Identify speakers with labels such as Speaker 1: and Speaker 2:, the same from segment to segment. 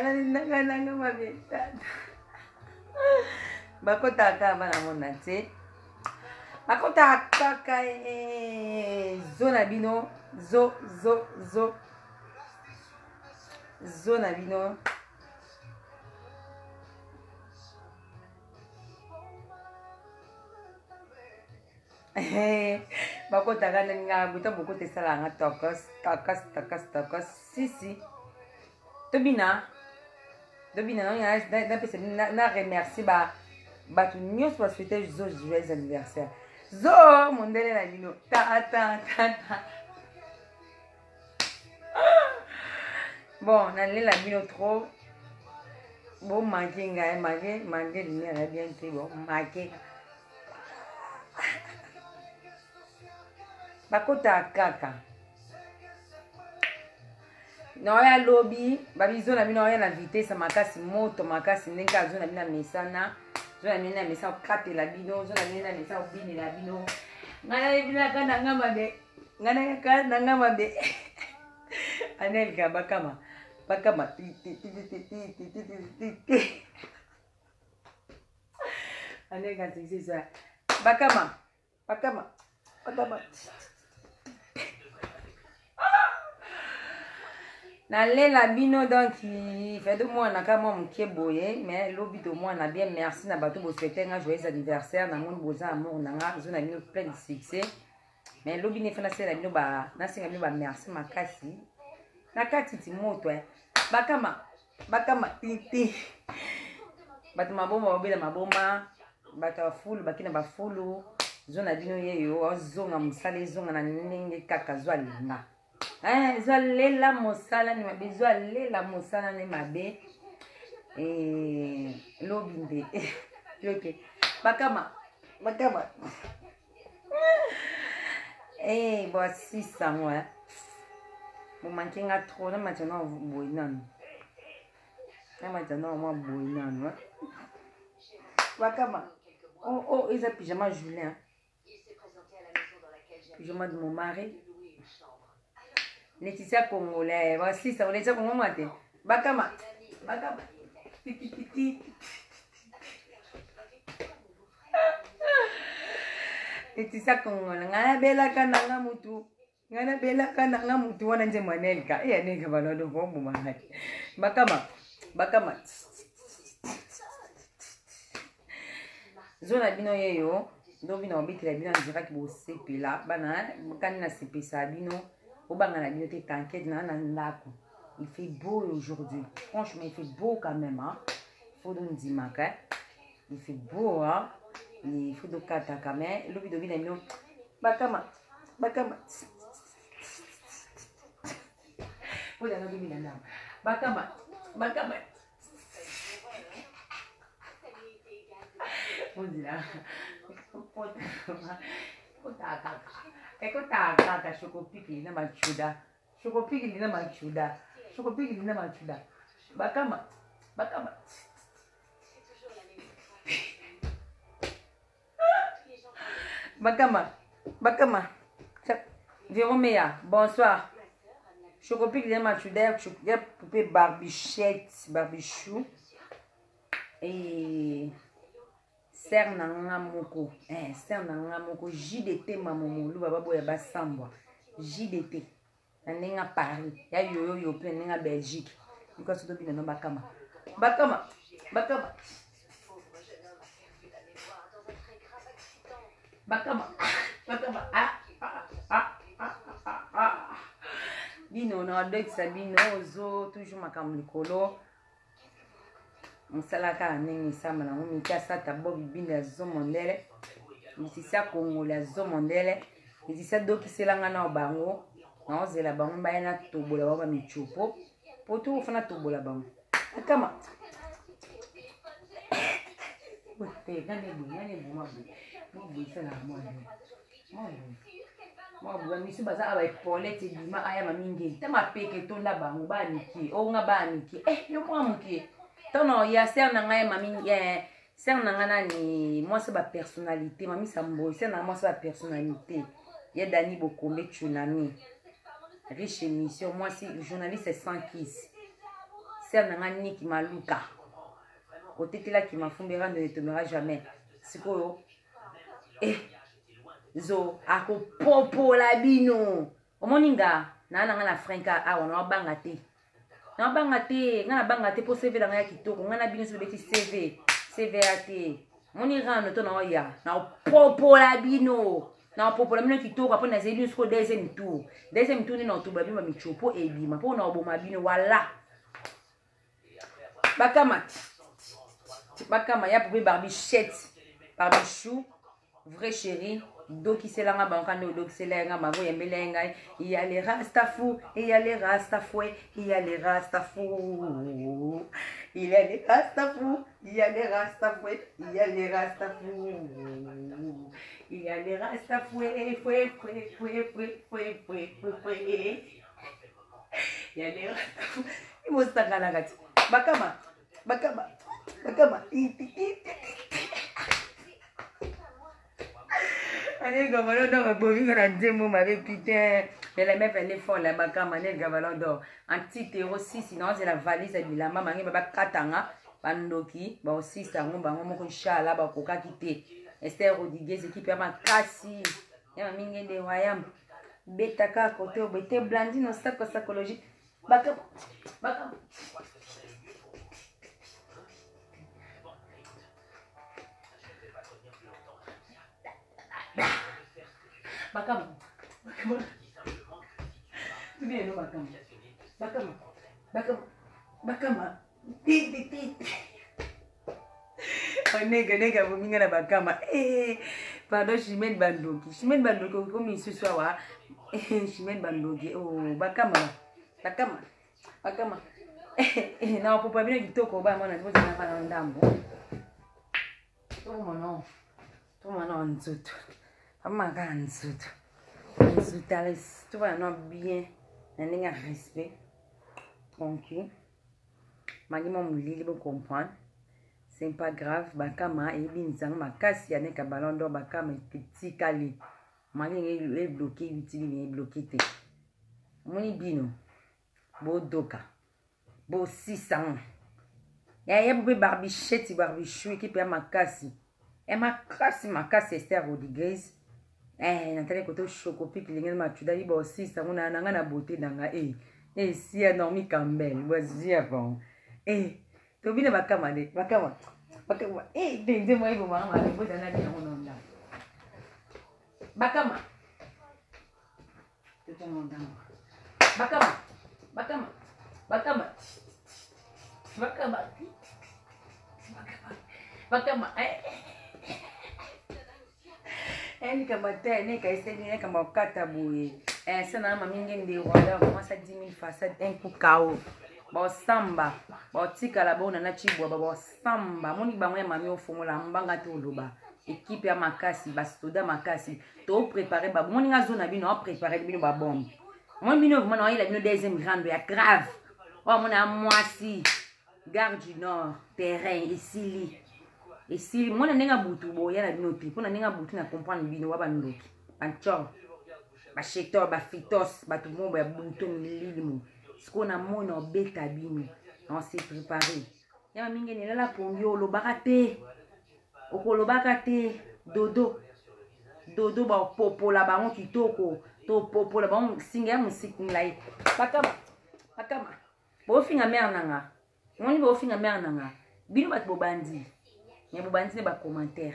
Speaker 1: nanga mabe bakota kaka bana mona te bakota kaka zo na bino zo na bino bakota kana nga buta bokota sala nga tokos si Dobina non ya da pese na remercier ba tu nyos pas fêter joyeux anniversaire zo mondele na bino ta bon na lela bino trop bon manquer nga manquer ni na bien très bon manquer bakota kaka no ya lobby babizo na bino ya na vitesse makasi moto makasi ndenge azo na bino mesana zo na bino mesa okatela bino zo na bino mesa obinela bino ngana bina kana ngamabe ngana kana ngamabe anelika bakama anelika sisa bakama na lela bino donc fait de moi na ka moi mkie boye mais lobi to moi na bien merci na bato bo souhaiter un joyeux anniversaire na mon boza amour na nga zo na bino plein de succès mais lobi ne fana sela bino ba na singa bino ba merci makasi na katiti moto bakama titi bato maboma babela maboma bato fulu bakina ba fulu zo na bino yeyo ozonga musale zonga na ndenge kaka zo alinga zoalela mosala ni mabe zoalela mosala ni mabe lobi nde yoke bakama voici ça moi bon manqué nga trop na maintenant boy nan na maintenant moi boy nan bakama oh ils a pyjama Julien pyjama de mon mari Laetitia Congolais, voici ça, Laetitia Congolais, bakama. Laetitia Congolais, ngana bela kana mutu wana nje mwanelika. Neka balodo bombo mahali. Bakama. Zona bino yeyo, do bino obitira bino direct bo sepela, bana kanina sepesa bino. Obanga bino te t'inquiète na ndako. Il fait beau aujourd'hui. Franchement, il fait beau quand même. Hein? Faut donc dire que il fait beau. Hein? Il faut donc kata quand même. Lobi dobi na bino. Bakama. Faut donc dobi na ndako. Bakama. On dit là. Ekota kaka chokopiki na machuda. Bakama. Véromea, bonsoir. Chocopik de machuda, chocolat poupée barbichou et ser nanga moko. Ser nanga moko JDT mamomolu baba boya basambwa. JDT. Nanenga Paris. Ya yo plein nenga Belgique. Because to be no bakama. Bino na dek sabino zo toujours makam likolo. Msalaka nengi sama na ngumi kasa tabobi binda zo mondele. Misisa Kongola zo mondele. Misisa doki selanga na bango. Na ozela bango bayana tobola baba michupo. Poto ufana tobola bango. Akama. Ote gane buma. Mo sana mo. Moi, je suis basé avec Paulette et Dima aya mamingi. Te ma peke tonda bango ba niki. O nga ba niki. Yo kwa muki. Tono ya ser na nga mamingi. Ser na nga ni moi c'est ma personnalité. Mami sambo. Ser na moi c'est ma personnalité. Ya Dani Bokombe Tsunami. Riche émission. Moi c'est journaliste sans kiss. ser nanga Niki Maluka. Côté là qui m'a fumbera ne tombera jamais. C'est quoi? Zo ako popo la bino. Omoninga na na frenka awa na bangate. Na bangate, ngana bangate po CV la ngaya kitoko, ngana bino so beti CV, CVAT. Moni rano to na oya, na popo la bino. Na popo la bino kitoko apo na zeli sko deuxième tour. Deuxième tour ni na otuba bima michopo ebima po na oboma bino wala. Bakama ya poupée barbichette, barbichou, vrai chéri. Do qui c'est là nga bankande do qui c'est là nga mago yembele nga il y a les rastafou il y a les rastafoué il y a les rastafou il y a les rastafou il y a les rastafoué il y a les rastafou il y a les rastafoué foué il y a les rastafou il mo sangana gati bakama allez, Gavalon d'or, Bovin, on a dit, moi, m'avait putain. Mais la meuf, elle est folle, là-bas, quand manel Gavalon d'or. Un petit héros 6, sinon, c'est la valise, elle dit, la maman, elle va katanga, bandoki, bah aussi, ça, on va, on chala, bah, koka kite. Esther Rodriguez, équipe, elle m'a cassé. Elle m'a mis des royaumes. Betaka, côté, bete blandine, au sac, psychologique. Bakam. Tu viens nous Bakama. Nega vominga na Bakama. Pardon, Chimène Bandoki comme il se soit wa. Chimène Bandoki. Oh, Bakama. Na popo bino kitoko ba mona ndizo na kana ndambo. To mono nzutu. Amaga nzutu. Nzutales, tout va bien. Un respect. Tranquille. Magi mon lili bon comprendre. C'est pas grave. Bakama et binzang makasi ya neka ballon d'or bakama petit kali. Magi est bloqué, utile bloqué te. Moni bino. Bo doka. Bo 600. Ya bube barbichette barbichou qui peut makasi. Et makasi Esther Rodriguez. Nathalie koto chocopic lingel matuda iba aussi ça on a na beauté danga si a dormi Campbell voici avant to bine bakama de moi ibo mama le boda na bien on onda bakama to ton onda bakama elle comme elle est essayé comme kata boué ça na mama mingi ndi wala moi ça 10 000 façades un coup kao ba samba ba tika la bona na chibwa ba samba moni ba mwa mami ofongola mbanga to loba équipe ya makasi ba stoda makasi to préparer ba moni nga zona bino préparer bino ba bombe moi bino vraiment na il a bino deuxième grande ya grave oh mon a moisi gare du nord terrain ici et si moi n'enga butu boya na binopi pona n'enga butu na comprendre bino wa bandoki bancho ba chetor ba fitos ba tout monde ba butu milimo siko na mona beta bino on s'est préparé ya mingi ne la pongyo lo bakate okolo bakate dodo ba popola ba on kitoko to popola ba on singa musique ngai bakama bo finga mernanga ngoni bo finga mernanga bino bat bo bandi mais vous bandez des commentaires,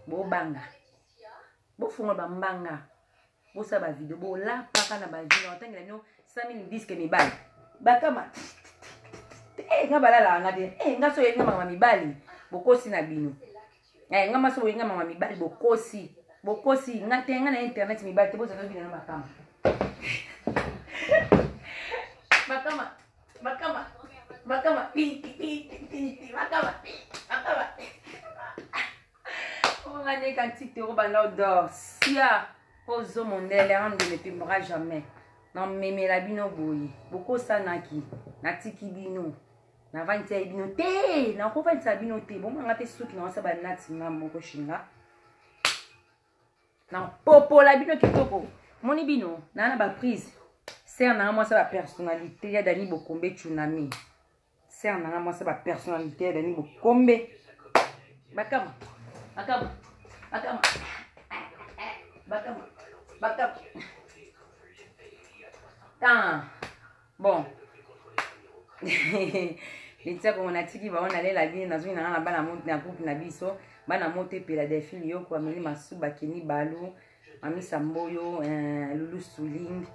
Speaker 1: vous banga, vous faites des banga, vous savez des vidéos, vous là pas na vidéo, en tant que nous 5000 disques mi bali, bakama, nga balala nga de, nga so yenga mama mi bali, bokosi na bino, nga maso yenga mama mi bali bokosi, nga tenga na internet mi bali, te boza no bino bakama, bakama, on a des quantités de ballon d'or. Si à aux hommes on est là, on ne paiera jamais. Non mais la bino boy. Beaucoup ça naki. Natiki bino. Na vante bino te. Na ko vante bino te. Bon on a te souki na ça ba nati na moko shinga. Na popo la bino kitoko. Moni bino na ba prise. C'est na moi ça la personnalité ya Dani Bokombe Tsunami. ser nanga moi ça ba personnalité dani bo kombe bakama bakama bakama bakama bakama ah bon les tia comme on a tiki ba on allait la vie dans une na bana monte na groupe na biso bana monte Philadelphie yo kwa meli masuba keni balu Mami Samboyo Lulu Suling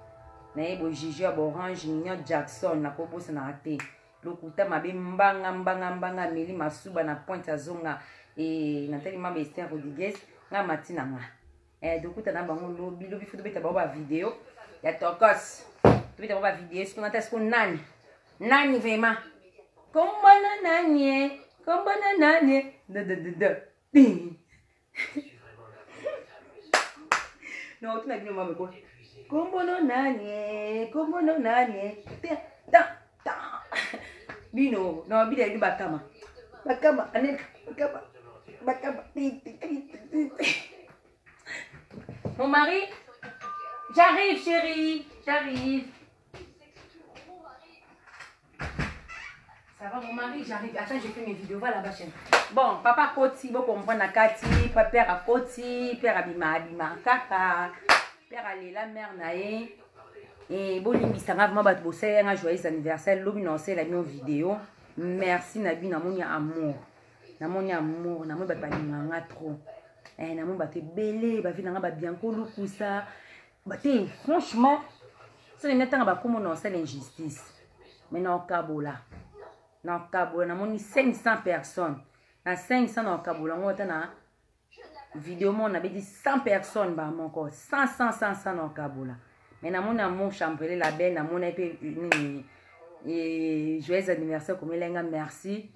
Speaker 1: na ebo Gigi Orange Nignon Jackson na kobosa na ate lokuta mabe mbanga meli masuba na Pointe Azonga et Nathalie Mamba Esther Rodriguez nga matina nga dokuta na bango lobi futu beta ba vidéo ya tokos tu beta ba vidéo ce qu'on attend ce qu'on nani vraiment kombana nani de non tu n'as vu maman quoi kombono nani ta bino no bida du bakama aneka bakama mon mari j'arrive chérie j'arrive. Ça va mon mari, j'arrive. Attends, j'ai fait mes vidéos, va là-bas chérie. Bon, papa Koti, bon comprendre na Kati, père à Koti, père abima kaka, père Alela mère nae. Et bon limbisanga vraiment bat bosser un joyeux anniversaire, lobi non c'est la même vidéo. Merci Nabi na mon amour. Na mon amour, na mon bat balimanga trop. Na mon bat belé, ba vinanga ba bien ko lukusa. Baté franchement, ça les mettant ba comme non c'est l'injustice. Mais non kabola. Na Kabola na moni 500 personnes na 500 na Kabola ngota na vidéo mon na be dit 100 personnes ba mon ko 100 na Kabola mais na mona mon chambrele la belle na mona pe et joyeux anniversaire comme elenga merci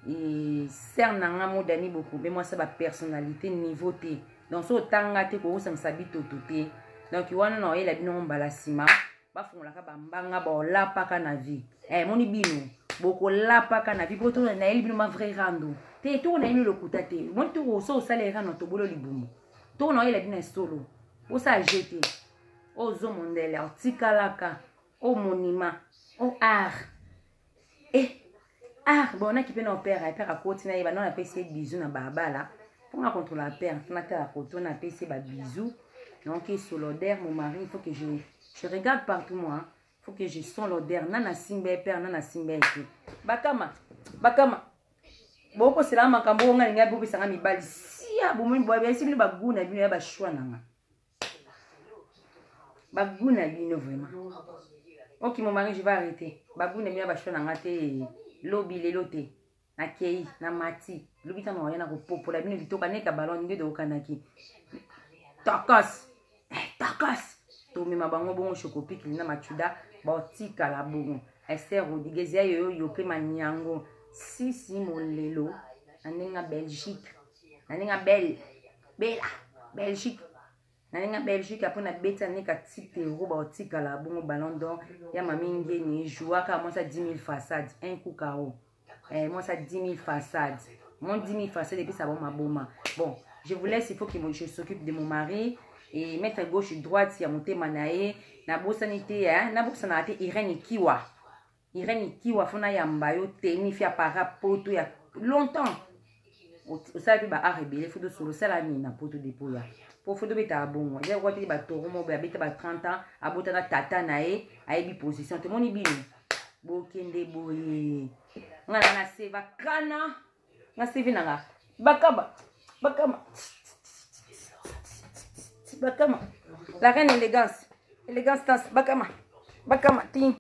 Speaker 1: et ser nanga mo dani beaucoup mais moi ça ba personnalité niveau T donc so tanga te ko ça sabi tototé donc wana no ela bino mbala sima ba fongola ka bambanga ba la paka na vie moni bino boko lapa kana vipoto na eli bino ma vrai rando te to na eli lokuta te mon to so salera no to bolo libumu to na eli bina solo o sa jeté o zo mondele o tikalaka o monima o art bon na ki pe na opéra père a koti na yeba na pesi bisou na babala pour na contre la père na ta koto na pesi ba bisou donc Solodaire mon mari il faut que je regarde partout moi hein. Faut que je sens l'odeur nana simbe père nana simbe ki bakama boko sela makambo nga linga bobi sanga mibali sia bomo bo bien simbi baguna bino ya ba choix nanga baguna bino vraiment. OK mon mari je vais arrêter baguna bino ya ba choix nanga te lobi lelote na kei na mati lobi tano ya na ko popola bino bitoka neka ballon nde do kanaki takas tomi mabango bongo chocopiki na machuda botika la bongo Esther Rodriguez yo pe manyango sisi molelo nanenga Belgique nanenga Belgique apona beta neka tite roba botika la bongo ballon d'or ya mami ngeni jouaka moi ça 10 000 façades un coup KO moi ça 10 000 façades mon 10 000 façades et puis ça va maboma. Bon je vous laisse, il faut que je s'occupe de mon mari et mettre à gauche et droite si à monter manae na bosanité na bosanate Irene Kiwa fona yamba yo tenifia para poto ya longtemps o sa bi ba a rebelle faut de solo sala ni na poto depo ya pour faut de beta bon ya ko ti ba toro mo ba beta ba 30 ans abota na tata nae aibi position te moni bino bokende boye ngana na seva kana na sevi nanga bakama la reine élégance bakama tin